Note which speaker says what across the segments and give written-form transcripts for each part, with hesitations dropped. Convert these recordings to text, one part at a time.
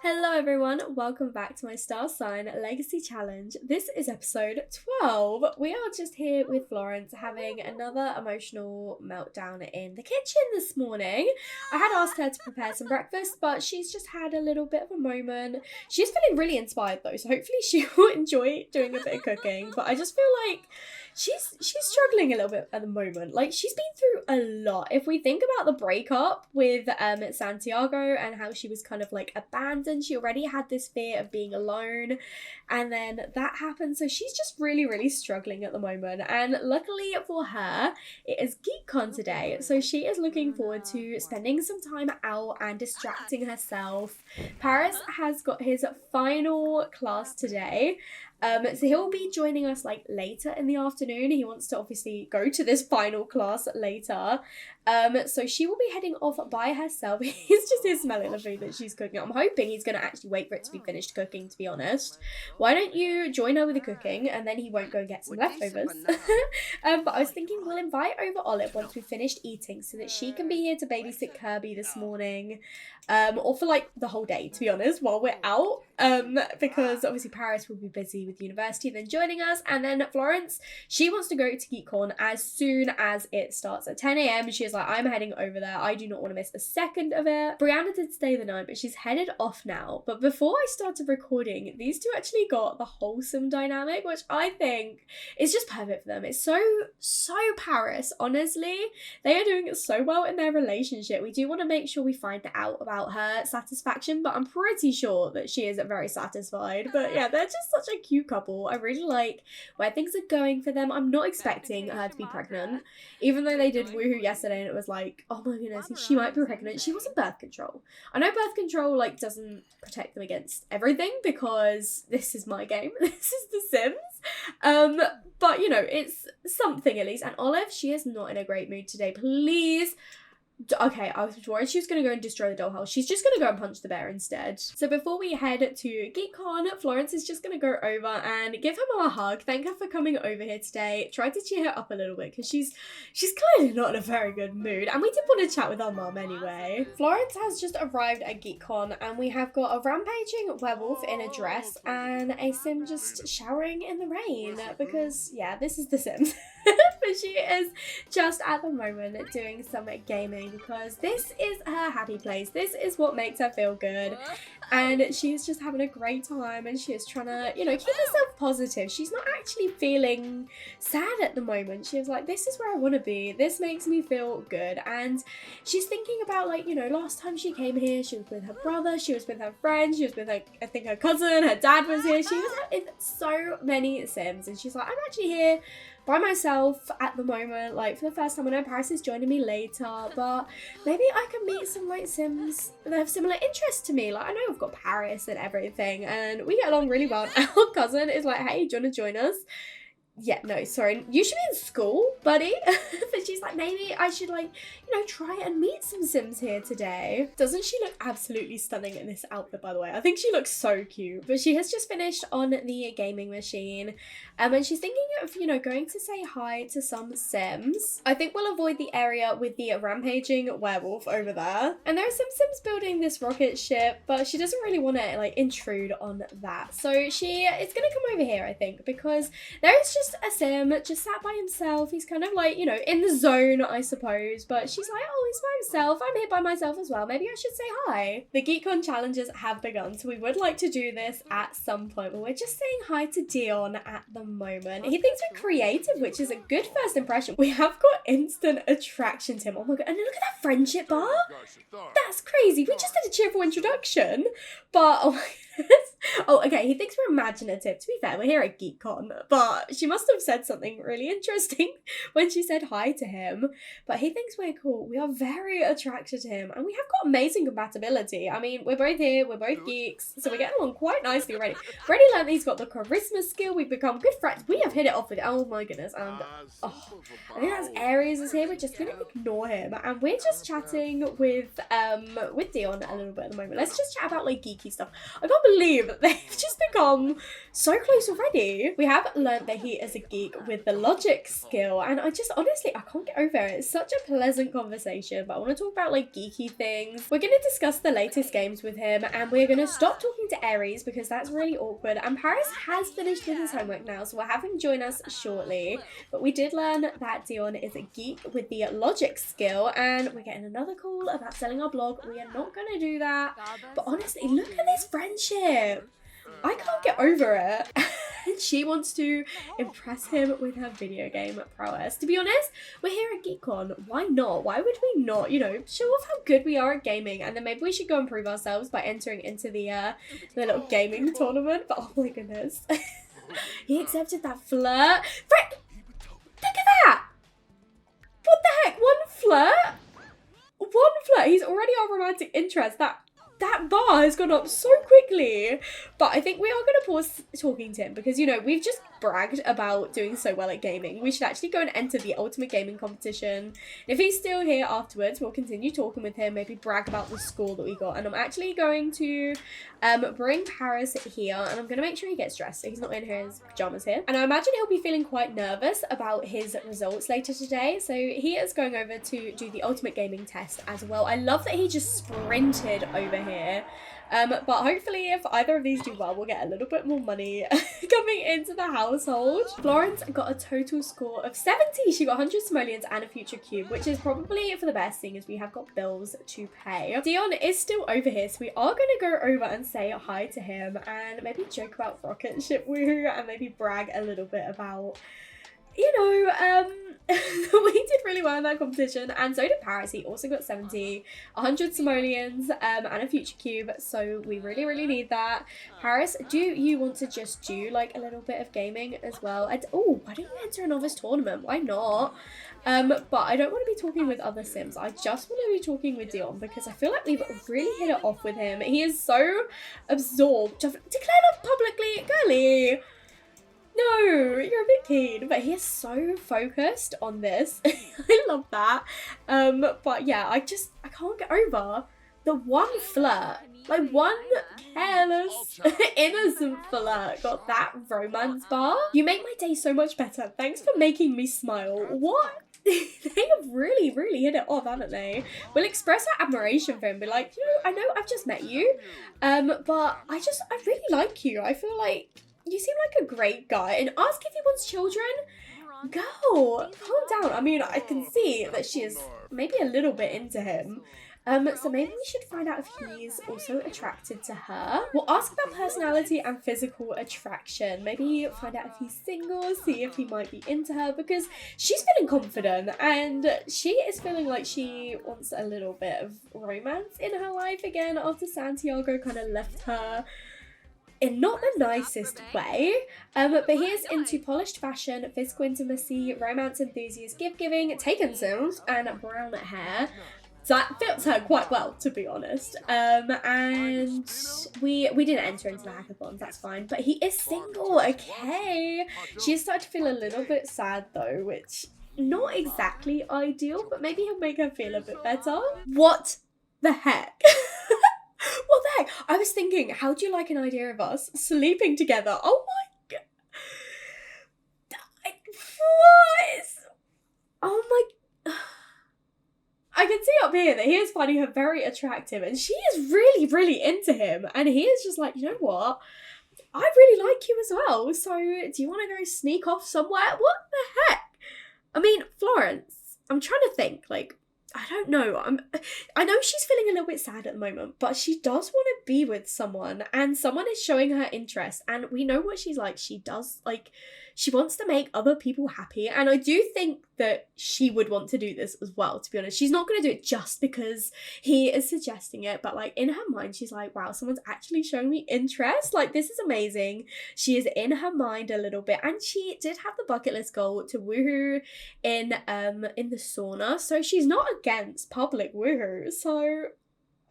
Speaker 1: Hello everyone, welcome back to my Star Sign Legacy Challenge. This is episode 12. We are just here with Florence having another emotional meltdown in the kitchen this morning. I had asked her to prepare some breakfast, but she's just had a little bit of a moment. She's feeling really inspired though, so hopefully she will enjoy doing a bit of cooking, but I just feel like she's struggling a little bit at the moment. Like, she's been through a lot. If we think about the breakup with Santiago and how she was kind of like abandoned, she already had this fear of being alone, and then that happened, so she's just really struggling at the moment. And luckily for her, it is GeekCon today, so she is looking forward to spending some time out and distracting herself. Paris has got his final class today, so he'll be joining us like later in the afternoon. He wants to obviously go to this final class later. So she will be heading off by herself. He's just here smelling the food that she's cooking. I'm hoping he's going to actually wait for it to be finished cooking, to be honest. Why don't you join her with the cooking and then he won't go and get some leftovers. But I was thinking we'll invite over Olive once we've finished eating so that she can be here to babysit Kirby this morning. Or for like the whole day, to be honest, while we're out. Because obviously Paris will be busy with university, then joining us. And then Florence, she wants to go to GeekCon as soon as it starts at 10 a.m. She is like, I'm heading over there. I do not want to miss a second of it. Brianna did stay the night, but she's headed off now. But before I started recording, these two actually got the wholesome dynamic, which I think is just perfect for them. It's so Paris, honestly. They are doing so well in their relationship. We do want to make sure we find out about her satisfaction, but I'm pretty sure that she is very satisfied. But yeah, they're just such a cute couple. I really like where things are going for them. I'm not expecting her to be pregnant, even though they did woohoo yesterday and it was like, oh my goodness, she might be pregnant. She was on birth control. I know birth control like doesn't protect them against everything because this is my game. This is The Sims. But you know, it's something at least. And Olive, she is not in a great mood today. Please. Okay, I was worried she was going to go and destroy the dollhouse. She's just going to go and punch the bear instead. So before we head to GeekCon, Florence is just going to go over and give her mom a hug. Thank her for coming over here today. Try to cheer her up a little bit because she's clearly not in a very good mood. And we did want to chat with our mom anyway. Florence has just arrived at GeekCon and we have got a rampaging werewolf in a dress and a sim just showering in the rain because, yeah, this is The Sims. But she is just at the moment doing some gaming because this is her happy place. This is what makes her feel good. And she's just having a great time and she is trying to, you know, keep herself positive. She's not actually feeling sad at the moment. She was like, this is where I want to be. This makes me feel good. And she's thinking about, like, you know, last time she came here, she was with her brother, she was with her friends, she was with her, I think her cousin, her dad was here. She was in so many Sims and she's like, I'm actually here by myself at the moment, like for the first time. I know Paris is joining me later, but maybe I can meet some like Sims that have similar interests to me. Like, I know I've got Paris and everything and we get along really well. Our cousin is like, hey, do you want to join us? Yeah, no, sorry, you should be in school, buddy. But she's like, maybe I should, like, you know, try and meet some Sims here today. Doesn't she look absolutely stunning in this outfit, by the way? I think she looks so cute. But she has just finished on the gaming machine. And she's thinking of, you know, going to say hi to some Sims. I think we'll avoid the area with the rampaging werewolf over there. And there are some Sims building this rocket ship, but she doesn't really want to, like, intrude on that. So she is going to come over here, I think, because there is just a Sim just sat by himself. He's kind of like, you know, in the zone, I suppose, but she's like, oh, he's by himself. I'm here by myself as well. Maybe I should say hi. The GeekCon challenges have begun, so we would like to do this at some point, but we're just saying hi to Dion at the moment. He thinks we're creative, which is a good first impression. We have got instant attraction to him. Oh my god, and look at that friendship bar. That's crazy. We just did a cheerful introduction, but oh my goodness. Oh, okay, he thinks we're imaginative. To be fair, we're here at GeekCon, but she must have said something really interesting when she said hi to him. But he thinks we're cool. We are very attracted to him, and we have got amazing compatibility. I mean, we're both here, we're both geeks, so we're getting along quite nicely already. We've already learned that he's got the charisma skill. We've become good friends. We have hit it off with, oh my goodness, and oh, I think that's Aries is here. We're just gonna ignore him, and we're just chatting with Dion a little bit at the moment. Let's just chat about like geeky stuff. I can't believe they've just become so close already. We have learned that he is a geek with the logic skill, and I just honestly, I can't get over it. It's such a pleasant conversation, but I want to talk about like geeky things. We're going to discuss the latest games with him, and we're going to stop talking to Aries because that's really awkward. And Paris has finished with his homework now, so we'll have him join us shortly. But we did learn that Dion is a geek with the logic skill, and we're getting another call about selling our blog. We are not going to do that. But honestly, look at this friendship. I can't get over it. And she wants to impress him with her video game prowess. To be honest, we're here at GeekCon. Why not? Why would we not, you know, show off how good we are at gaming? And then maybe we should go and prove ourselves by entering into the little gaming tournament. But oh my goodness. He accepted that flirt. Frick! Look at that! What the heck? One flirt? One flirt. He's already our romantic interest. That bar has gone up so quickly. But I think we are going to pause talking to him because, you know, we've just bragged about doing so well at gaming. We should actually go and enter the ultimate gaming competition. If he's still here afterwards, we'll continue talking with him, maybe brag about the score that we got. And I'm actually going to bring Paris here, and I'm going to make sure he gets dressed so he's not in his pajamas here. And I imagine he'll be feeling quite nervous about his results later today. So he is going over to do the ultimate gaming test as well. I love that he just sprinted over here. But hopefully if either of these do well, we'll get a little bit more money coming into the household. Florence got a total score of 70. She got 100 simoleons and a future cube, which is probably for the best, seeing as we have got bills to pay. Dion is still over here, so we are going to go over and say hi to him and maybe joke about rocket ship woohoo and maybe brag a little bit about, you know, we did really well in that competition, and so did Paris. He also got 70, 100 simoleons, and a future cube, so we really need that. Paris, do you want to just do like a little bit of gaming as well? Oh, why don't you enter a novice tournament? Why not? But I don't want to be talking with other sims. I just want to be talking with Dion because I feel like we've really hit it off with him. He is so absorbed. Declare love publicly, girly. No, you're a bit keen, but he is so focused on this. I love that. But yeah, I can't get over the one flirt, like one careless, innocent flirt got that romance bar. You make my day so much better. Thanks for making me smile. What? They have really hit it off, haven't they? We'll express our admiration for him, be like, you know, I know I've just met you, but I really like you. I feel like you seem like a great guy, and ask if he wants children. Girl, calm down. I mean, I can see that she is maybe a little bit into him. So maybe we should find out if he's also attracted to her. We'll ask about personality and physical attraction. Maybe find out if he's single, see if he might be into her, because she's feeling confident and she is feeling like she wants a little bit of romance in her life again after Santiago kind of left her in not the nicest way, but he is into polished fashion, physical intimacy, romance enthusiast, gift-giving, taken sims, and brown hair. So that fits her quite well, to be honest. And we didn't enter into the hackathons, that's fine. But he is single, okay. She is starting to feel a little bit sad though, which not exactly ideal, but maybe he'll make her feel a bit better. What the heck? What the heck? I was thinking, how do you like an idea of us sleeping together? Oh my god. What? Oh my. I can see up here that he is finding her very attractive and she is really into him. And he is just like, you know what? I really like you as well. So do you want to go sneak off somewhere? What the heck? I mean, Florence, I'm trying to think, like, I don't know. I know she's feeling a little bit sad at the moment, but she does want to be with someone and someone is showing her interest, and we know what she's like. She does, like, she wants to make other people happy, and I do think that she would want to do this as well, to be honest. She's not going to do it just because he is suggesting it, but like in her mind she's like, wow, someone's actually showing me interest, like this is amazing. She is in her mind a little bit, and she did have the bucket list goal to woohoo in the sauna, so she's not against public woohoo, so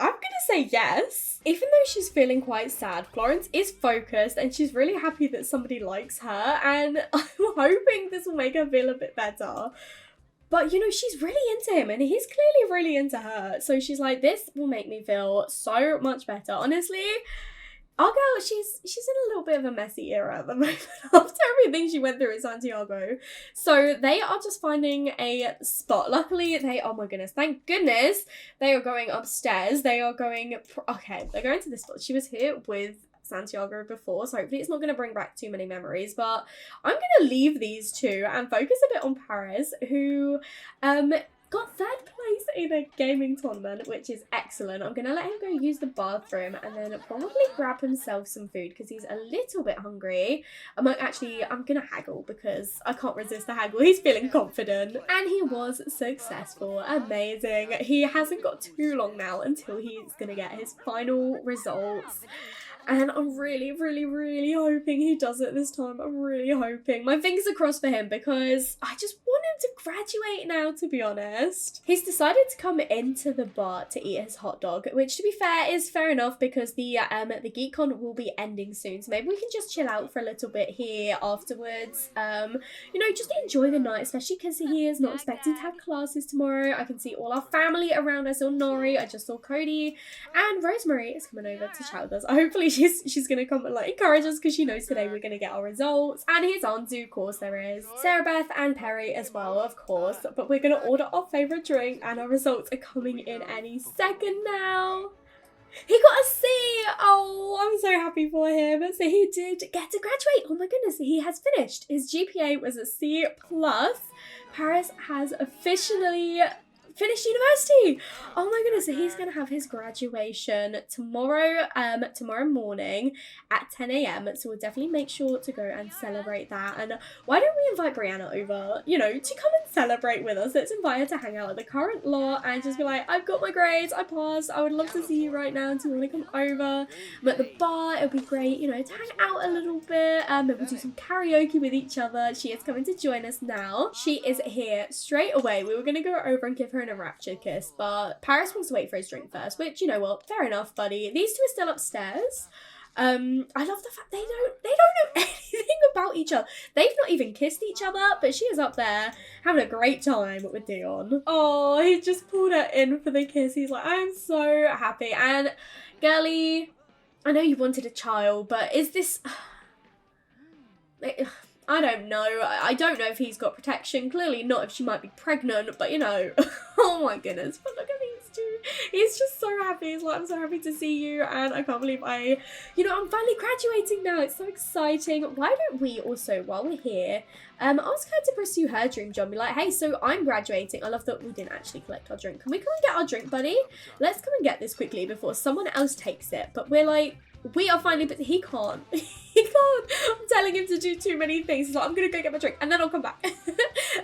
Speaker 1: I'm gonna say yes. Even though she's feeling quite sad, Florence is focused and she's really happy that somebody likes her, and I'm hoping this will make her feel a bit better. But you know, she's really into him and he's clearly really into her, so she's like, this will make me feel so much better. Honestly, our girl, she's in a little bit of a messy era at the moment after everything she went through in Santiago. So they are just finding a spot. Luckily, oh my goodness, thank goodness, they are going upstairs. They are going, okay, they're going to this spot. She was here with Santiago before, so hopefully it's not going to bring back too many memories, but I'm going to leave these two and focus a bit on Paris, who got third place in a gaming tournament, which is excellent. I'm going to let him go use the bathroom and then probably grab himself some food because he's a little bit hungry. I'm going to haggle because I can't resist the haggle. He's feeling confident and he was successful. Amazing. He hasn't got too long now until he's going to get his final results. And I'm really, really, really hoping he does it this time. I'm really hoping. My fingers are crossed for him because I just want him to graduate now, to be honest. He's decided to come into the bar to eat his hot dog, which to be fair is fair enough because the GeekCon will be ending soon. So maybe we can just chill out for a little bit here afterwards. You know, just enjoy the night, especially because he is not expecting to have classes tomorrow. I can see all our family around. I saw Nori, I just saw Cody, and Rosemary is coming over to chat with us. Hopefully she's gonna come and like encourage us because she knows today we're gonna get our results. And here's Anzu, of course there is. Sarah Beth and Perry as well, of course. But we're gonna order our favourite drink and our results are coming in any second now. He got a C! Oh, I'm so happy for him. So he did get to graduate. Oh my goodness, he has finished. His GPA was a C+. Paris has officially finished university. Oh my goodness, so he's gonna have his graduation tomorrow morning at 10 a.m. so we'll definitely make sure to go and celebrate that. And why don't we invite Brianna over, you know, to come and celebrate with us? Let's invite her to hang out at the current lot and just be like, I've got my grades, I passed, I would love to see you right now, do you want to come over? I'm at the bar, it'll be great, you know, to hang out a little bit, maybe do some karaoke with each other. She is coming to join us now. She is here straight away. We were going to go over and give her an enraptured kiss, but Paris wants to wait for his drink first, which, you know what, fair enough, buddy. These two are still upstairs. I love the fact they don't know anything about each other. They've not even kissed each other, but she is up there having a great time with Dion. Oh, he just pulled her in for the kiss. He's like, I'm so happy. And girlie, I know you wanted a child, but is this... I don't know. I don't know if he's got protection. Clearly not if she might be pregnant, but you know. Oh my goodness. But look at these two. He's just so happy. He's like, I'm so happy to see you and I can't believe I'm finally graduating now. It's so exciting. Why don't we also, while we're here, ask her to pursue her dream job. Be like, hey, so I'm graduating. I love that we didn't actually collect our drink. Can we come and get our drink, buddy? Let's come and get this quickly before someone else takes it. But we're like, we are finally, but he can't. He can't. I'm telling him to do too many things. He's like, I'm gonna go get my drink and then I'll come back.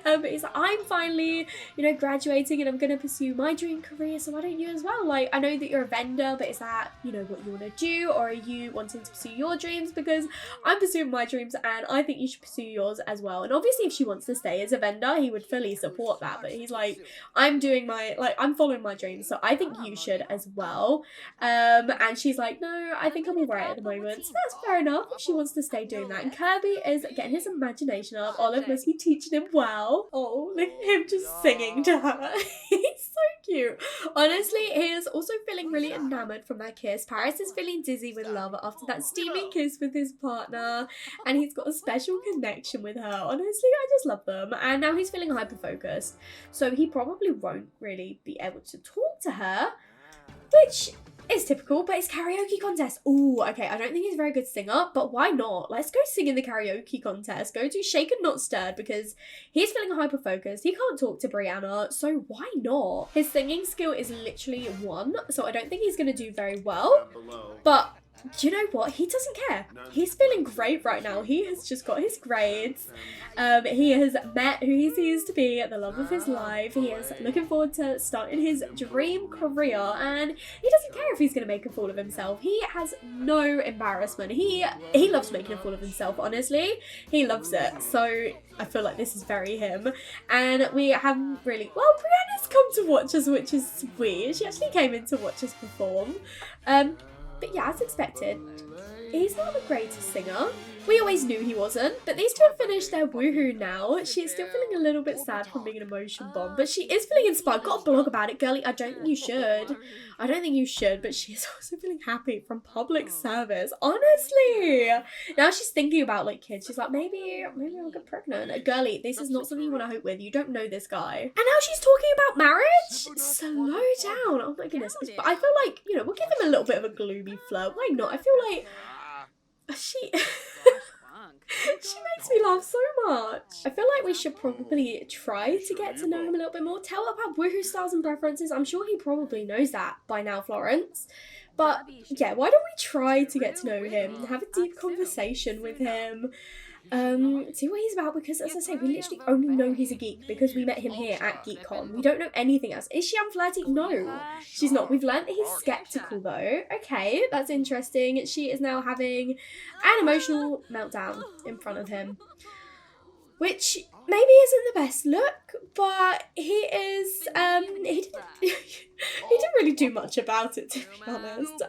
Speaker 1: But he's like, I'm finally, you know, graduating and I'm gonna pursue my dream career, so why don't you as well? Like, I know that you're a vendor, but is that, you know, what you want to do, or are you wanting to pursue your dreams? Because I'm pursuing my dreams and I think you should pursue yours as well. And obviously if she wants to stay as a vendor, he would fully support that, but he's like, I'm following my dreams, so I think you should as well. And she's like, no, I think I'm alright at the moment, so that's fair enough if she wants to stay doing that. And Kirby is getting his imagination up. Olive must be teaching him well. Oh, look at him just singing to her. He's so cute. Honestly, he is also feeling really enamoured from that kiss. Paris is feeling dizzy with love after that steaming kiss with his partner, and he's got a special connection with her. Honestly, I just love them. And now he's feeling hyper-focused, so he probably won't really be able to talk to her, which is typical, but it's karaoke contest. Ooh, okay, I don't think he's a very good singer, but why not? Let's go sing in the karaoke contest. Go to Shaken Not Stirred because he's feeling hyper-focused. He can't talk to Brianna, so why not? His singing skill is literally 1, so I don't think he's going to do very well, but you know what? He doesn't care. He's feeling great right now. He has just got his grades. He has met who he sees to be the love of his life. He is looking forward to starting his dream career, and he doesn't care if he's going to make a fool of himself. He has no embarrassment. He loves making a fool of himself, honestly. He loves it. So I feel like this is very him. And we haven't really... Well, Brianna's come to watch us, which is sweet. She actually came in to watch us perform. But yeah, as expected, he's not the greatest singer. We always knew he wasn't, but these two have finished their woohoo now. She is still feeling a little bit sad from being an emotion bomb, but she is feeling inspired. Got a blog about it, girlie. I don't think you should. I don't think you should, but she is also feeling happy from public service. Honestly. Now she's thinking about like kids. She's like, maybe I'll get pregnant. Girlie, this is not something you want to hope with. You don't know this guy. And now she's talking about marriage? Slow down. Oh my goodness. But I feel like, you know, we'll give him a little bit of a gloomy flirt. Why not? I feel like she makes me laugh so much. I feel like we should probably try to get to know him a little bit more. Tell about woohoo styles and preferences. I'm sure he probably knows that by now, Florence. But yeah, why don't we try to get to know him, have a deep conversation with him, see what he's about, because as I say, we literally only know he's a geek because we met him here at GeekCon. We don't know anything else. Is she unflirty? No, she's not. We've learned that he's skeptical though. Okay, that's interesting. She is now having an emotional meltdown in front of him, which maybe isn't the best look, but he is, he didn't really do much about it, to be honest.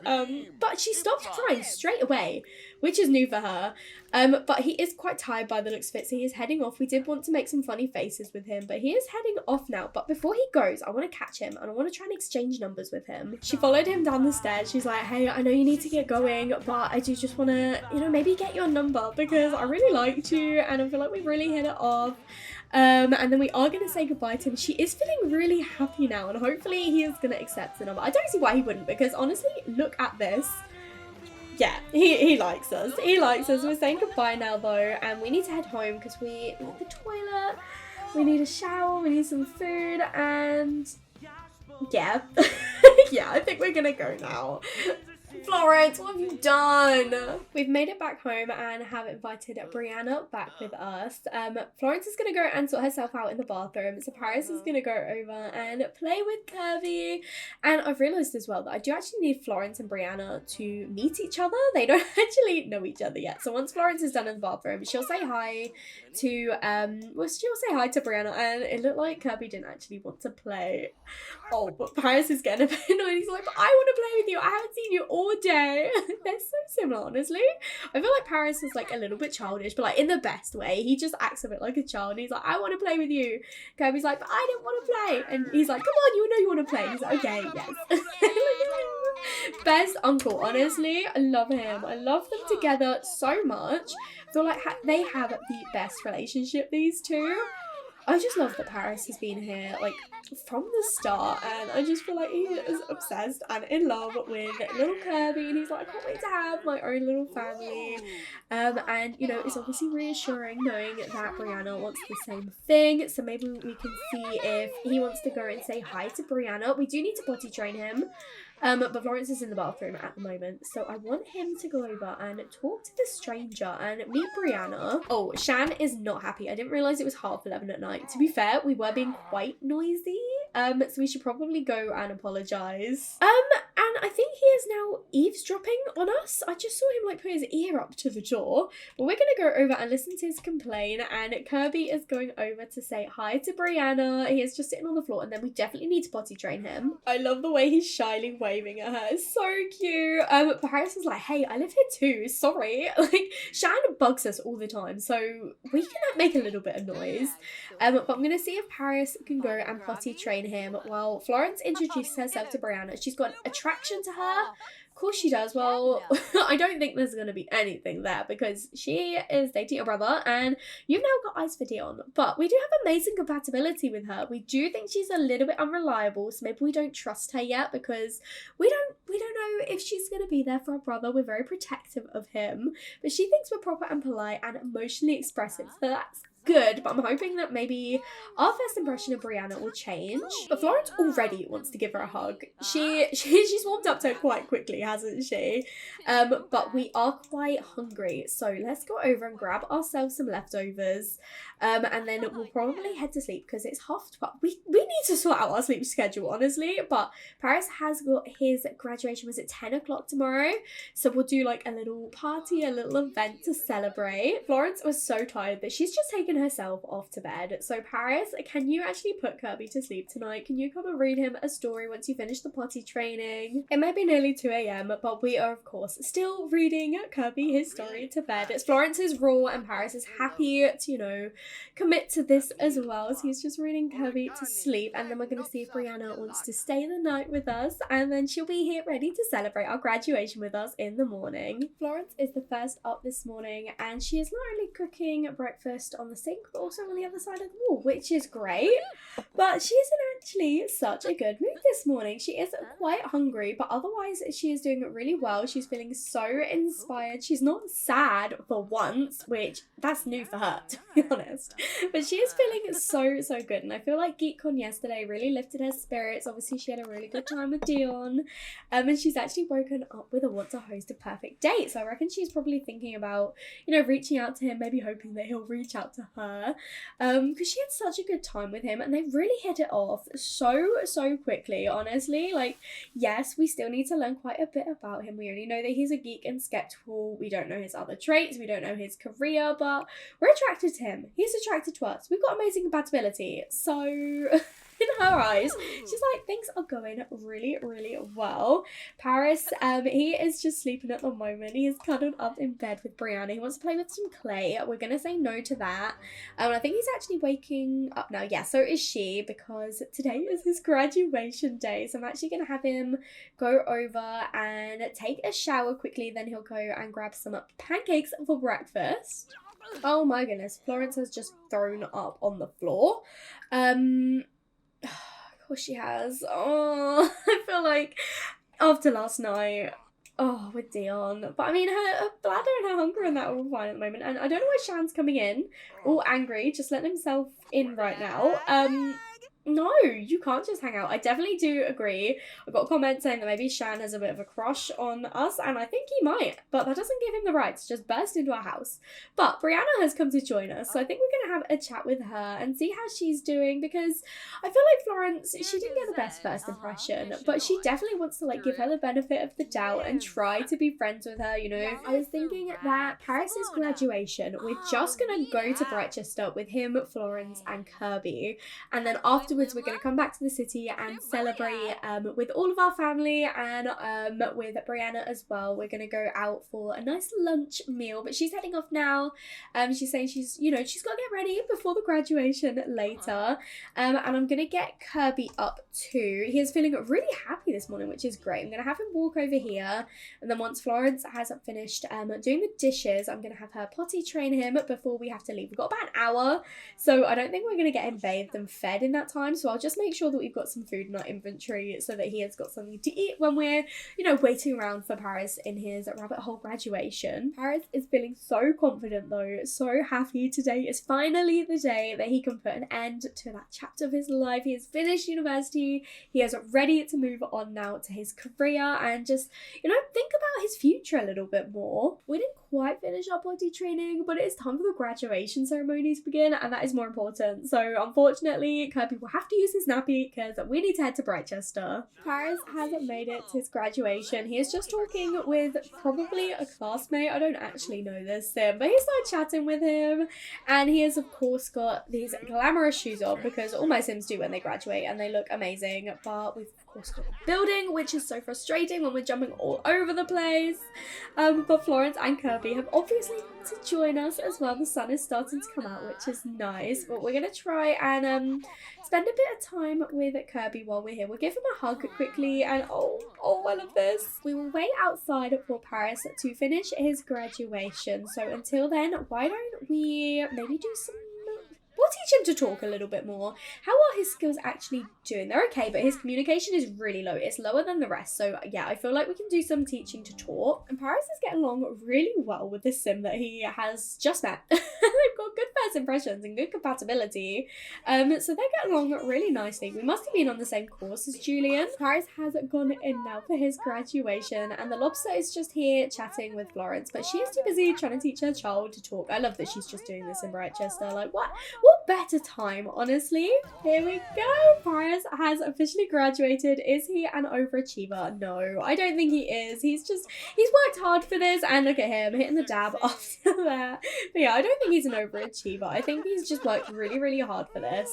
Speaker 1: But she stopped crying straight away, which is new for her. But he is quite tired by the looks of it, so he is heading off. We did want to make some funny faces with him, but he is heading off now. But before he goes, I want to catch him, and I want to try and exchange numbers with him. She followed him down the stairs. She's like, hey, I know you need to get going, but I do just want to, you know, maybe get your number, because I really liked you, and I feel like we really hit it off. And then we are going to say goodbye to him. She is feeling really happy now, and hopefully he is going to accept the number. I don't see why he wouldn't, because honestly, look at this. Yeah, he likes us. He likes us. We're saying goodbye now, though, and we need to head home because we need the toilet, we need a shower, we need some food, and yeah. Yeah, I think we're going to go now. Florence, what have you done? We've made it back home and have invited Brianna back with us. Florence is going to go and sort herself out in the bathroom. So Paris is going to go over and play with Kirby. And I've realised as well that I do actually need Florence and Brianna to meet each other. They don't actually know each other yet. So once Florence is done in the bathroom, she'll say hi to, Brianna. And it looked like Kirby didn't actually want to play. Oh, but Paris is getting a bit annoyed. He's like, but I want to play with you. I haven't seen you all day. They're so similar, honestly. I feel like Paris is like a little bit childish, but like in the best way. He just acts a bit like a child. He's like, I want to play with you. Kirby's like, but I didn't want to play. And he's like, come on, you know you want to play. He's like, okay, yes. Best uncle, honestly. I love him. I love them together so much. I feel like they have the best relationship, these two. I just love that Paris has been here, like, from the start, and I just feel like he is obsessed and in love with little Kirby, and he's like, I can't wait to have my own little family, and, you know, it's obviously reassuring knowing that Brianna wants the same thing, so maybe we can see if he wants to go and say hi to Brianna. We do need to potty train him. But Florence is in the bathroom at the moment, so I want him to go over and talk to the stranger and meet Brianna. Oh, Shan is not happy. I didn't realise it was 11:30 at night. To be fair, we were being quite noisy, so we should probably go and apologise. And I think he is now eavesdropping on us. I just saw him like put his ear up to the door, but we're going to go over and listen to his complaint, and Kirby is going over to say hi to Brianna. He is just sitting on the floor, and then we definitely need to potty train him. I love the way he's shyly waving at her. It's so cute. Paris is like, hey, I live here too, sorry. Like, Shan bugs us all the time, so we can make a little bit of noise. But I'm gonna see if Paris can go and potty train him while Florence introduces herself to Brianna. She's got an attraction to her. Of course she does. Well, I don't think there's going to be anything there because she is dating your brother and you've now got eyes for Dion. But we do have amazing compatibility with her. We do think she's a little bit unreliable, so maybe we don't trust her yet because we don't know if she's going to be there for our brother. We're very protective of him, but she thinks we're proper and polite and emotionally expressive, so that's good, but I'm hoping that maybe our first impression of Brianna will change. But Florence already wants to give her a hug. She's warmed up to her quite quickly, hasn't she? But we are quite hungry, so let's go over and grab ourselves some leftovers, and then we'll probably head to sleep because it's 12:30. We need to sort out our sleep schedule, honestly. But Paris has got his graduation was at 10 o'clock tomorrow, so we'll do like a little party, a little event to celebrate. Florence was so tired that she's just taken herself off to bed. So Paris, can you actually put Kirby to sleep tonight? Can you come and read him a story once you finish the potty training? It might be nearly 2 a.m. p.m, but we are, of course, still reading Kirby his story to bed. It's Florence's rule, and Paris is happy to, you know, commit to this as well. So he's just reading Kirby to sleep, and then we're going to see if Brianna wants to stay the night with us, and then she'll be here ready to celebrate our graduation with us in the morning. Florence is the first up this morning, and she is not only cooking breakfast on the sink, but also on the other side of the wall, which is great. But she is in actually such a good mood this morning. She is quite hungry, but otherwise she is doing really well. She's feeling so inspired. She's not sad for once, which that's new for her, to be honest. But she is feeling so good, and I feel like GeekCon yesterday really lifted her spirits. Obviously, she had a really good time with Dion, and she's actually woken up with a want to host a perfect date. So I reckon she's probably thinking about, you know, reaching out to him, maybe hoping that he'll reach out to her, because she had such a good time with him, and they really hit it off so quickly, honestly. Like, yes, we still need to learn quite a bit about him. We only know that he's a geek and skeptical. We don't know his other traits. We don't know his career, but we're attracted to him. He's attracted to us. We've got amazing compatibility. So in her eyes, she's like, things are going really well. Paris, he is just sleeping at the moment. He is cuddled up in bed with Brianna. He wants to play with some clay. We're gonna say no to that. I think he's actually waking up now. Yeah, so is she, because today is his graduation day. So I'm actually gonna have him go over and take a shower quickly. Then he'll go and grab some pancakes for breakfast. Oh my goodness, Florence has just thrown up on the floor. Of course she has. Oh, I feel like after last night, with Dion. But I mean, her bladder and her hunger and that are all fine at the moment. And I don't know why Shan's coming in all angry, just letting himself in right now. No, you can't just hang out. I definitely do agree. I got a comment saying that maybe Shan has a bit of a crush on us, and I think he might, but that doesn't give him the right to just burst into our house. But Brianna has come to join us, so I think we're going to have a chat with her and see how she's doing, because I feel like Florence, she didn't get the best first impression, but she definitely wants to, like, give her the benefit of the doubt and try to be friends with her, you know. I was thinking that Paris's graduation, we're just going to go to Brightchester with him, Florence, and Kirby, and then afterwards we're going to come back to the city and celebrate with all of our family, and with Brianna as well. We're going to go out for a nice lunch meal, but she's heading off now. She's saying she's got to get ready before the graduation later, and I'm going to get Kirby up too. He is feeling really happy this morning, which is great. I'm going to have him walk over here, and then once Florence has finished doing the dishes, I'm going to have her potty train him before we have to leave. We've got about an hour, so I don't think we're going to get him bathed and fed in that time. So I'll just make sure that we've got some food in our inventory so that he has got something to eat when we're, waiting around for Paris in his rabbit hole graduation. Paris is feeling so confident though, so happy. Today is finally the day that he can put an end to that chapter of his life. He has finished university. He is ready to move on now to his career and just, think about his future a little bit more. We didn't quite finish our potty training, but it is time for the graduation ceremony to begin, and that is more important. So unfortunately, Kirby will have to use his nappy because we need to head to Brightchester. Paris hasn't made it to his graduation. He is just talking with probably a classmate. I don't actually know this, but he started chatting with him, and he has of course got these glamorous shoes on because all my Sims do when they graduate and they look amazing. But we've of course got the building, which is so frustrating when we're jumping all over the place. But Florence and Kirby have obviously to join us as well. The sun is starting to come out, which is nice, but we're gonna try and spend a bit of time with Kirby while we're here. We'll give him a hug quickly, and oh I love this. We will wait outside for Paris to finish his graduation, so until then, why don't we maybe do some... We'll teach him to talk a little bit more. How are his skills actually doing? They're okay, but his communication is really low. It's lower than the rest. So yeah, I feel like we can do some teaching to talk. And Paris is getting along really well with this sim that he has just met. They've got good first impressions and good compatibility. So they're getting along really nicely. We must have been on the same course as Julian. Paris has gone in now for his graduation, and the lobster is just here chatting with Florence, but she is too busy trying to teach her child to talk. I love that she's just doing this in Brightchester. Like, what what better time, honestly? Here we go. Paris has officially graduated. Is he an overachiever? No, I don't think he is. He's worked hard for this, and look at him hitting the dab after that. But yeah, I don't think he's an overachiever. I think he's just worked really, really hard for this.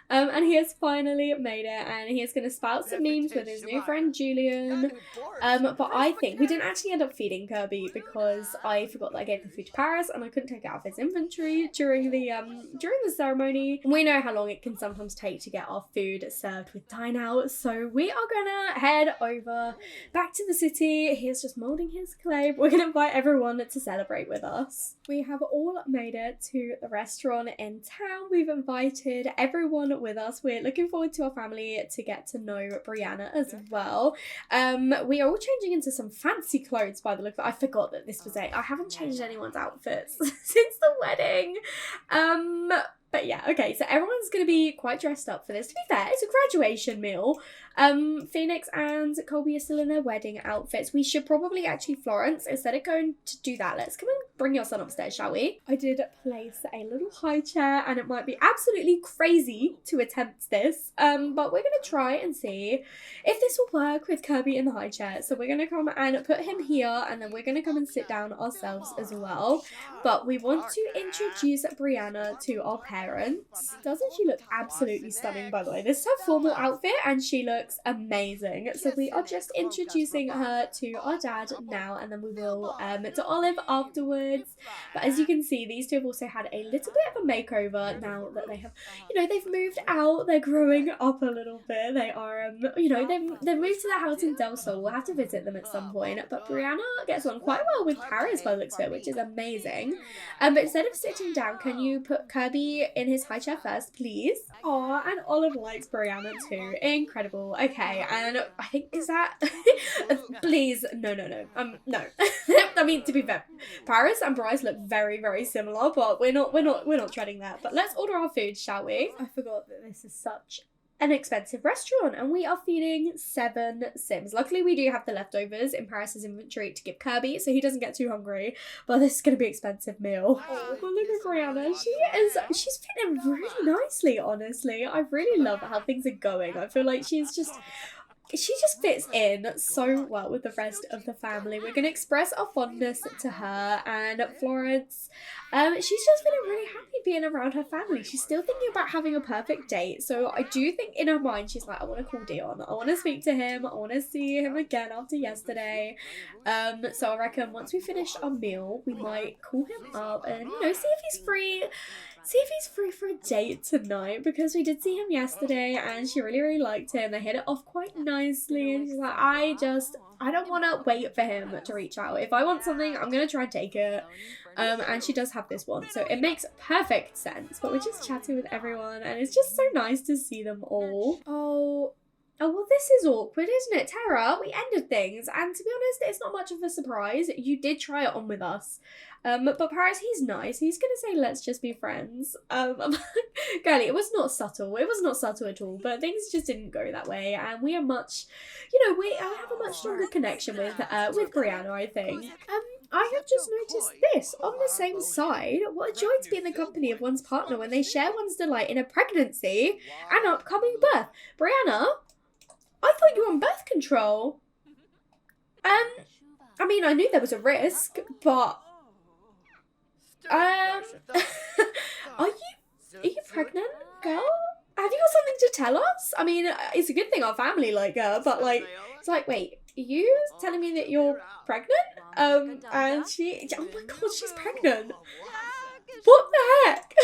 Speaker 1: And he has finally made it, and he is going to spout some memes with his new friend Julian. But I think we didn't actually end up feeding Kirby because I forgot that I gave the food to Paris and I couldn't take it out of his inventory during the ceremony. We know how long it can sometimes take to get our food served with dine out, so we are gonna head over back to the city. He is just molding his clay. We're gonna invite everyone to celebrate with us. We have all made it to the restaurant in town. We've invited everyone with us. We're looking forward to our family to get to know Brianna as well. We are all changing into some fancy clothes by the look of it. I forgot that this was I haven't changed anyone's outfits since the wedding. But yeah, okay, so everyone's going to be quite dressed up for this. To be fair, it's a graduation meal. Phoenix and Colby are still in their wedding outfits. We should probably actually, Florence, instead of going to do that, let's come and bring your son upstairs, shall we? I did place a little high chair, and it might be absolutely crazy to attempt this, but we're going to try and see if this will work with Kirby in the high chair. So we're going to come and put him here, and then we're going to come and sit down ourselves as well. But we want to introduce Brianna to our parents. Doesn't she look absolutely stunning, by the way? This is her formal outfit, and she looks amazing. So we are just introducing her to our dad now, and then we will to Olive afterwards. But as you can see, these two have also had a little bit of a makeover now that they have, they've moved out. They're growing up a little bit. They are, they've moved to their house in Del Sol. We'll have to visit them at some point. But Brianna gets on quite well with Paris by the looks of it, which is amazing. But instead of sitting down, can you put Kirby in his high chair first, please? Oh, and Olive likes Brianna too. Incredible. Okay, and I think, is that please, no. No. I mean, to be fair, Paris and Bryce look very, very similar, but we're not treading that. But let's order our food, shall we? I forgot that this is such an expensive restaurant, and we are feeding 7 Sims. Luckily, we do have the leftovers in Paris's inventory to give Kirby, so he doesn't get too hungry. But this is going to be an expensive meal. Oh, but look at Brianna. She's fitting really nicely, honestly. I really love how things are going. I feel like she just fits in so well with the rest of the family. We're going to express our fondness to her, and Florence, she's just feeling really happy being around her family. She's still thinking about having a perfect date, so I do think in her mind she's like, I want to call Dion, I want to speak to him, I want to see him again after yesterday. So I reckon once we finish our meal, we might call him up and, see if he's free. See if he's free for a date tonight, because we did see him yesterday and she really, really liked him. They hit it off quite nicely, and she's like, I don't want to wait for him to reach out. If I want something, I'm going to try and take it. And she does have this one, so it makes perfect sense. But we're just chatting with everyone, and it's just so nice to see them all. Oh, well, this is awkward, isn't it, Tara? We ended things, and to be honest, it's not much of a surprise. You did try it on with us. But Paris, he's nice. He's going to say, let's just be friends. Girlie, it was not subtle. It was not subtle at all, but things just didn't go that way, and we are much, we have a much stronger connection with Brianna, I think. I have just noticed this on the same side. What a joy to be in the company of one's partner when they share one's delight in a pregnancy and upcoming birth. Brianna, I thought you were on birth control. I mean, I knew there was a risk, but are you pregnant, girl? Have you got something to tell us? I mean, it's a good thing our family like her, but it's like, wait, are you telling me that you're pregnant? And oh my god, she's pregnant. What the heck?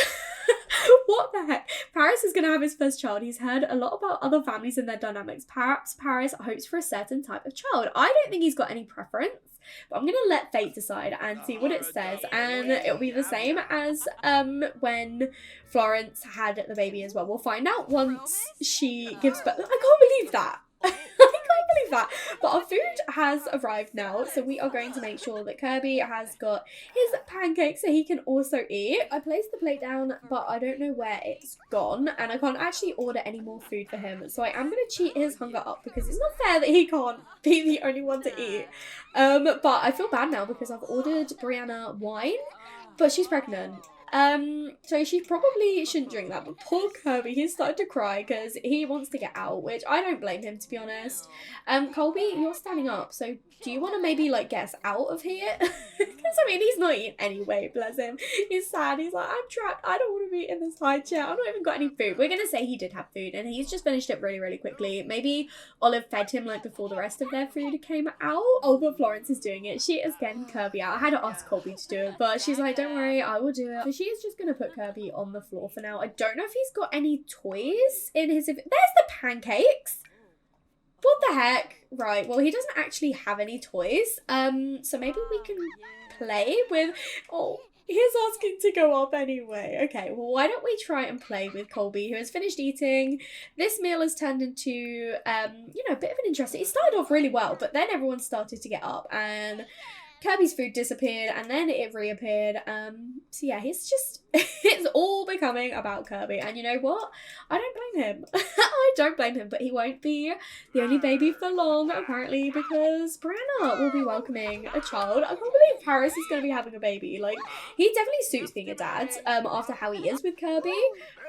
Speaker 1: What the heck? Paris is going to have his first child. He's heard a lot about other families and their dynamics. Perhaps Paris hopes for a certain type of child. I don't think he's got any preference, but I'm going to let fate decide and see what it says. And it'll be the same as when Florence had the baby as well. We'll find out once she gives birth. I can't believe that. I can't believe that. But our food has arrived now, so we are going to make sure that Kirby has got his pancakes so he can also eat. I placed the plate down, but I don't know where it's gone, and I can't actually order any more food for him, so I am going to cheat his hunger up because it's not fair that he can't be the only one to eat. But I feel bad now because I've ordered Brianna wine, but she's pregnant. So she probably shouldn't drink that, but poor Kirby, he's started to cry because he wants to get out, which I don't blame him, to be honest. Colby, you're standing up, so do you want to maybe, like, get us out of here? Because, I mean, he's not eating anyway, bless him. He's sad, he's like, I'm trapped, I don't want to be in this high chair, I've not even got any food. We're going to say he did have food, and he's just finished it really, really quickly. Maybe Olive fed him, like, before the rest of their food came out. Oh, but Florence is doing it. She is getting Kirby out. I had to ask Colby to do it, but she's like, don't worry, I will do it. So she is just going to put Kirby on the floor for now. I don't know if he's got any toys in his... There's the pancakes! What the heck? Right, well, he doesn't actually have any toys. So maybe we can play with... Oh, he's asking to go up anyway. Okay, well, why don't we try and play with Colby, who has finished eating. This meal has turned into, you know, a bit of an interesting... It started off really well, but then everyone started to get up, and Kirby's food disappeared, and then it reappeared. So yeah, he's just... It's all becoming about Kirby, and you know what? I don't blame him. I don't blame him, but he won't be the only baby for long, apparently, because Brianna will be welcoming a child. I can't believe Paris is going to be having a baby. Like, he definitely suits being a dad, after how he is with Kirby,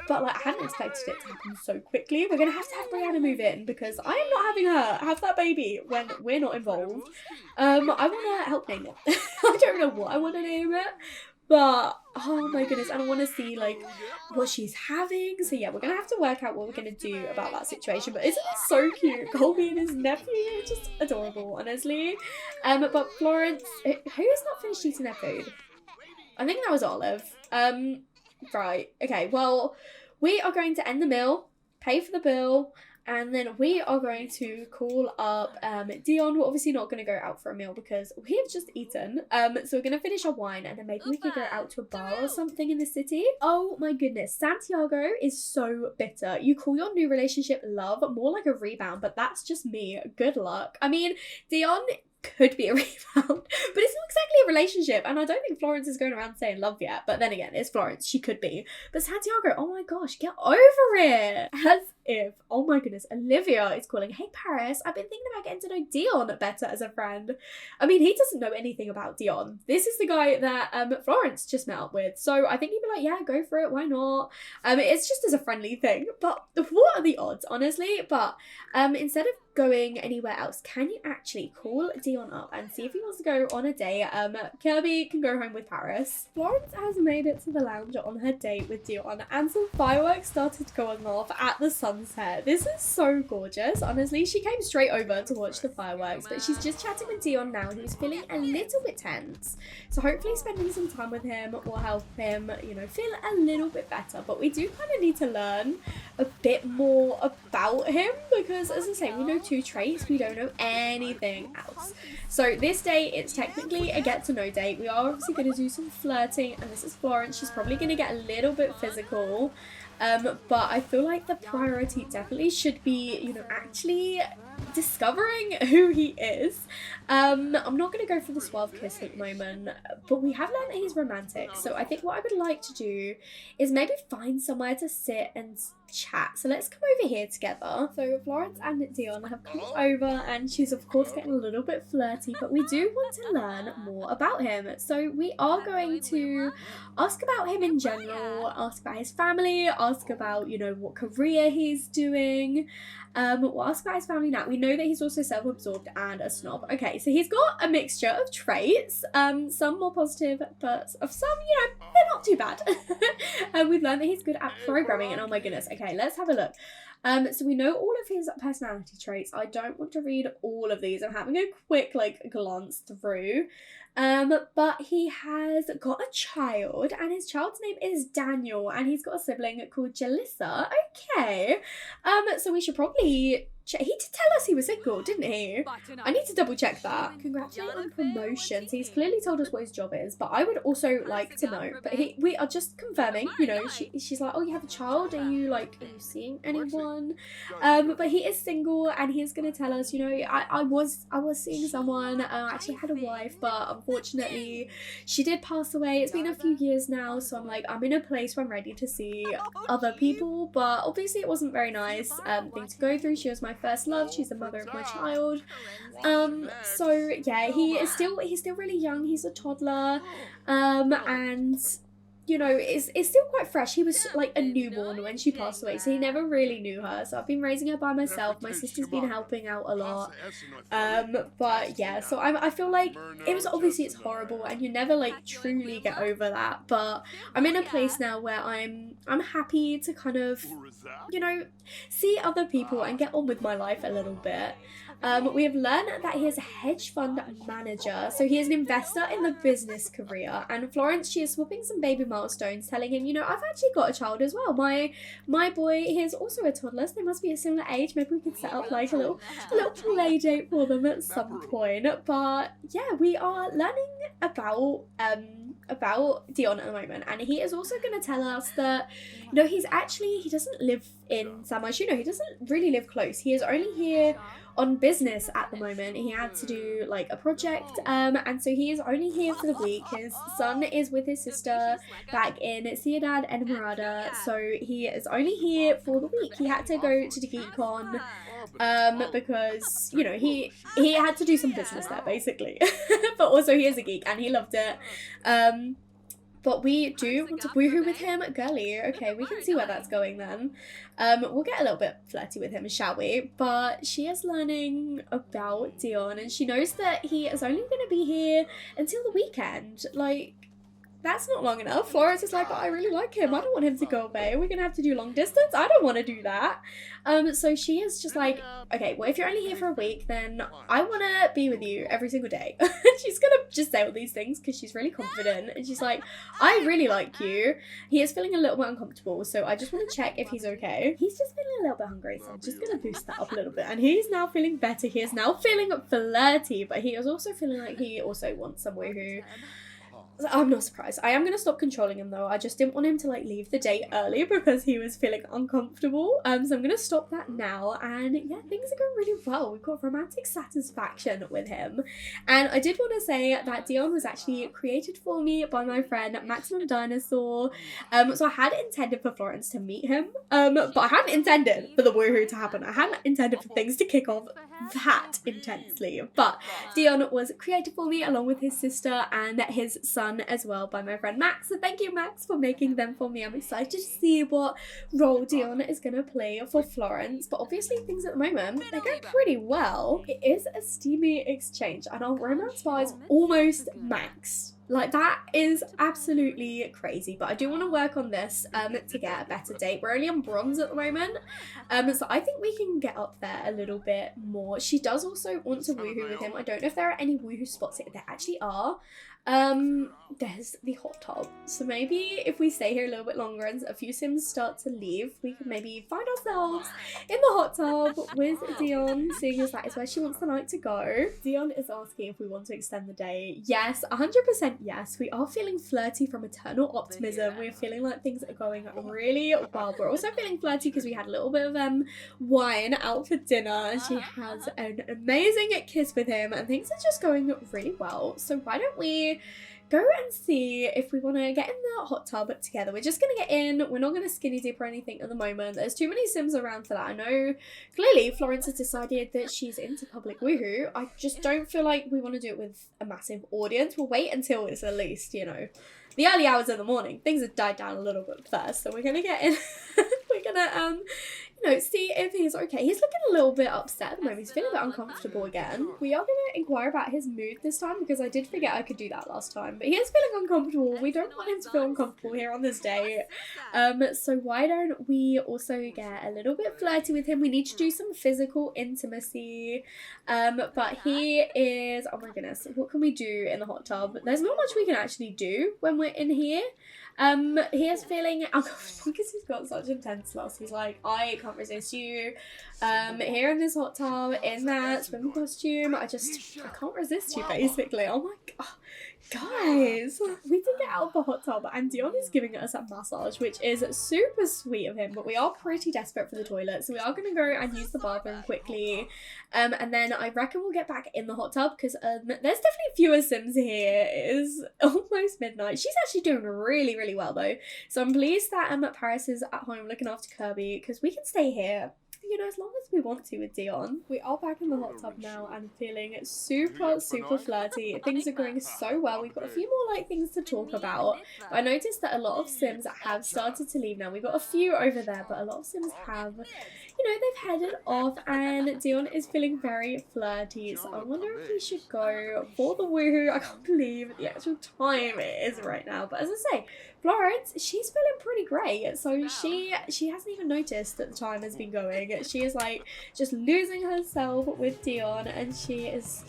Speaker 1: but like, I hadn't expected it to happen so quickly. We're going to have Brianna move in, because I am not having her have that baby when we're not involved. I want to help name it. I don't know what I want to name it, but oh my goodness, and I want to see like what she's having. So yeah, we're gonna have to work out what we're gonna do about that situation. But isn't it so cute? Colby and his nephew, just adorable, honestly. But Florence, who's not finished eating their food? I think that was Olive. Right. Okay. Well, we are going to end the meal, pay for the bill, and then we are going to call up Dion. We're obviously not going to go out for a meal because we have just eaten. So we're going to finish our wine, and then maybe we could go out to a bar or something in the city. Oh my goodness. Santiago is so bitter. You call your new relationship love, more like a rebound, but that's just me. Good luck. I mean, Dion could be a rebound, but it's not exactly a relationship, and I don't think Florence is going around saying love yet, but then again, it's Florence, she could be. But Santiago, oh my gosh, get over it. As if, oh my goodness, Olivia is calling, hey Paris, I've been thinking about getting to know Dion better as a friend. I mean, he doesn't know anything about Dion. This is the guy that Florence just met up with, so I think he'd be like, yeah, go for it, why not? It's just as a friendly thing, but what are the odds, honestly? But instead of going anywhere else, can you actually call Dion up and see if he wants to go on a date? Kirby can go home with Paris. Florence has made it to the lounge on her date with Dion, and some fireworks started going off at the sunset. This is so gorgeous, honestly. She came straight over to watch the fireworks, but she's just chatting with Dion now, who's feeling a little bit tense. So hopefully spending some time with him will help him, you know, feel a little bit better. But we do kind of need to learn a bit more about him, because as I say, we know 2 traits, we don't know anything else. So this date, it's technically a get to know date. We are obviously going to do some flirting, and this is Florence. She's probably going to get a little bit physical, but I feel like the priority definitely should be, you know, actually discovering who he is. I'm not going to go for the suave kiss at the moment, but we have learned that he's romantic, so I think what I would like to do is maybe find somewhere to sit and chat. So let's come over here together. So Florence and Dion have come over, and she's of course getting a little bit flirty, but we do want to learn more about him. So we are going to ask about him in general, ask about his family, ask about, you know, what career he's doing. We'll ask about his family now. We know that he's also self-absorbed and a snob. Okay, so he's got a mixture of traits, some more positive, but of some, you know, they're not too bad. And we've learned that he's good at programming, and oh my goodness, okay, let's have a look. So we know all of his personality traits. I don't want to read all of these. I'm having a quick, like, glance through. But he has got a child, and his child's name is Daniel, and he's got a sibling called Jalissa. Okay. So we should probably check. He did tell us he was single, didn't he? I need to double check that. Congratulate on promotions. He's clearly told us what his job is, but I would also like to know. But we are just confirming, you know, she's like, oh, you have a child? Are you seeing anyone? But he is single, and he's gonna tell us, you know, I was seeing someone. I actually had a wife, but unfortunately she did pass away. It's been a few years now, so I'm in a place where I'm ready to see other people, but obviously it wasn't very nice thing to go through. She was my first love. She's the mother of my child. So yeah, he's still really young. He's a toddler, and you know, it's still quite fresh. He was like a newborn when she passed away, so he never really knew her. So I've been raising her by myself. My sister's been helping out a lot. But yeah, so I feel like it was obviously it's horrible and you never like truly get over that. But I'm in a place now where I'm happy to kind of, you know, see other people and get on with my life a little bit. We have learned that he is a hedge fund manager, so he is an investor in the business career. And Florence, she is swapping some baby milestones, telling him, you know, I've actually got a child as well. My boy, he is also a toddler, so they must be a similar age. Maybe we could set up like a little play date for them at some point. But yeah, we are learning about Dion at the moment, and he is also going to tell us that, you know, he doesn't live in San Marino. You know, he doesn't really live close. He is only here on business at the moment. He had to do like a project, and so he is only here for the week. His son is with his sister back in Ciudad Enamorada, so he is only here for the week. He had to go to the GeekCon because, you know, he had to do some business there basically. But also he is a geek and he loved it. But we do want to woohoo with him, girly. Okay, we can see where that's going then. We'll get a little bit flirty with him, shall we? But she is learning about Dion, and she knows that he is only going to be here until the weekend. Like, that's not long enough. Florence is like, but I really like him. I don't want him to go away. We're going to have to do long distance. I don't want to do that. So she is just like, okay, well, if you're only here for a week, then I want to be with you every single day. She's going to just say all these things because she's really confident. And she's like, I really like you. He is feeling a little bit uncomfortable, so I just want to check if he's okay. He's just feeling a little bit hungry, so I'm just going to boost that up a little bit. And he's now feeling better. He is now feeling flirty, but he is also feeling like he also wants some woohoo. I'm not surprised. I am going to stop controlling him though. I just didn't want him to like leave the date early because he was feeling uncomfortable. So I'm going to stop that now. And yeah, things are going really well. We've got romantic satisfaction with him. And I did want to say that Dion was actually created for me by my friend Maximum Dinosaur. So I had intended for Florence to meet him. But I hadn't intended for the woohoo to happen. I hadn't intended for things to kick off that intensely. But Dion was created for me along with his sister and his son as well by my friend Max. So thank you, Max, for making them for me. I'm excited to see what role Dion is going to play for Florence. But obviously things at the moment, they're going pretty well. It is a steamy exchange and our romance bar is almost maxed. Like, that is absolutely crazy, but I do want to work on this to get a better date. We're only on bronze at the moment, so I think we can get up there a little bit more. She does also want to woohoo with him. I don't know if there are any woohoo spots here. There actually are. There's the hot tub, so maybe if we stay here a little bit longer and a few Sims start to leave, we can maybe find ourselves in the hot tub with Dion, seeing as that is where she wants the night to go. Dion is asking if we want to extend the day. Yes, 100% yes. We are feeling flirty from eternal optimism. We're feeling like things are going really well. We're also feeling flirty because we had a little bit of wine out for dinner and she has an amazing kiss with him and things are just going really well. So why don't we go and see if we want to get in the hot tub together. We're just going to get in. We're not going to skinny dip or anything at the moment. There's too many Sims around for that. I know clearly Florence has decided that she's into public woohoo. I just don't feel like we want to do it with a massive audience. We'll wait until it's at least, you know, the early hours of the morning. Things have died down a little bit first. So we're going to get in. We're going to, you know, see if he's okay. He's looking a little bit upset at the moment. He's feeling a bit uncomfortable again. We are going to inquire about his mood this time because I did forget I could do that last time. But he is feeling uncomfortable. We don't want him to feel uncomfortable here on this day. So why don't we also get a little bit flirty with him? We need to do some physical intimacy. But he is, oh my goodness, what can we do in the hot tub? There's not much we can actually do when we're in here. He is feeling uncomfortable because he's got such intense lust. He's like, I can't resist you. Here in this hot tub, in that swim costume, I can't resist you, basically. Oh my god. Guys, we did get out of the hot tub and Dion is giving us a massage, which is super sweet of him, but we are pretty desperate for the toilet, so we are going to go and use the bathroom quickly. And then I reckon we'll get back in the hot tub because there's definitely fewer Sims here. It is almost midnight. She's actually doing really, really well though. So I'm pleased that Paris is at home looking after Kirby because we can stay here you know, as long as we want to with Dion. We are back in the hot tub now and feeling super flirty. Things are going so well. We've got a few more like things to talk about. But I noticed that a lot of Sims have started to leave now. We've got a few over there, but a lot of Sims have, you know, they've headed off, and Dion is feeling very flirty. So I wonder if we should go for the woohoo. I can't believe the actual time it is right now. But as I say, Florence, she's feeling pretty great. So she hasn't even noticed that the time has been going. She is like just losing herself with Dion, and she is,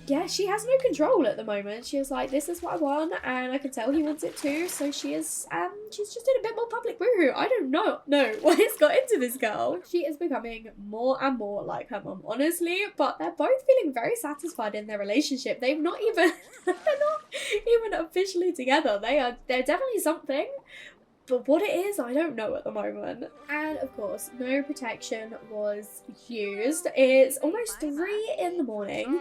Speaker 1: yeah, she has no control at the moment. She is like, this is what I want, and I can tell he wants it too. So she is, she's just in a bit more public woohoo. I don't know what has got into this girl. She is becoming more and more like her mum, honestly. But they're both feeling very satisfied in their relationship. They've not even, they're not even officially together. They're definitely something. But what it is, I don't know at the moment. And of course, no protection was used. It's almost 3 in the morning.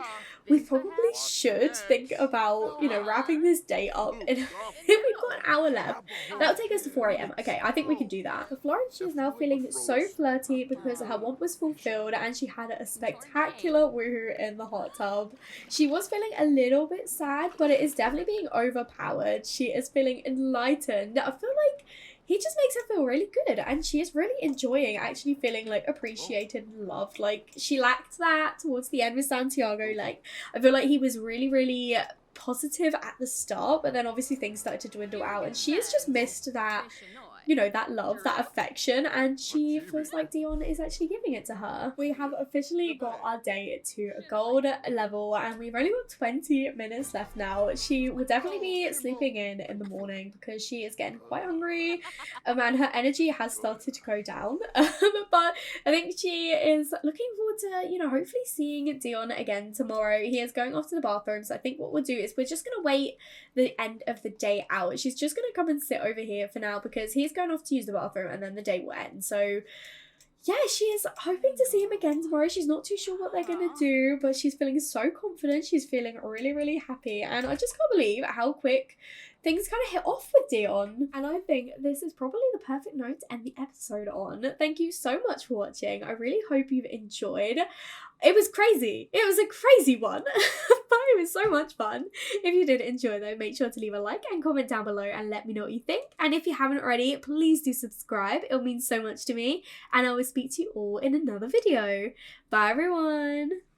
Speaker 1: We probably should think about, you know, wrapping this day up. We've got an hour left. That'll take us to 4 a.m. Okay, I think we can do that. But Florence, she is now feeling so flirty because her want was fulfilled and she had a spectacular woohoo in the hot tub. She was feeling a little bit sad, but it is definitely being overpowered. She is feeling enlightened. I feel like he just makes her feel really good, and she is really enjoying actually feeling like appreciated and loved. Like, she lacked that towards the end with Santiago. Like, I feel like he was really positive at the start, but then obviously things started to dwindle out, and she has just missed that, you know, that love, that affection, and she feels like Dion is actually giving it to her. We have officially got our day to a gold level, and we've only got 20 minutes left now. She will definitely be sleeping in the morning because she is getting quite hungry, and her energy has started to go down. But I think she is looking forward to, you know, hopefully seeing Dion again tomorrow. He is going off to the bathroom, so I think what we'll do is we're just going to wait the end of the day out. She's just going to come and sit over here for now because he's going off to use the bathroom and then the day will end. So yeah, she is hoping to see him again tomorrow. She's not too sure what they're going to do, but she's feeling so confident. She's feeling really happy, and I just can't believe how quick things kind of hit off with Dion. And I think this is probably the perfect note to end the episode on. Thank you so much for watching. I really hope you've enjoyed. It was crazy. It was a crazy one, but it was so much fun. If you did enjoy though, make sure to leave a like and comment down below and let me know what you think. And if you haven't already, please do subscribe. It'll mean so much to me. And I will speak to you all in another video. Bye everyone.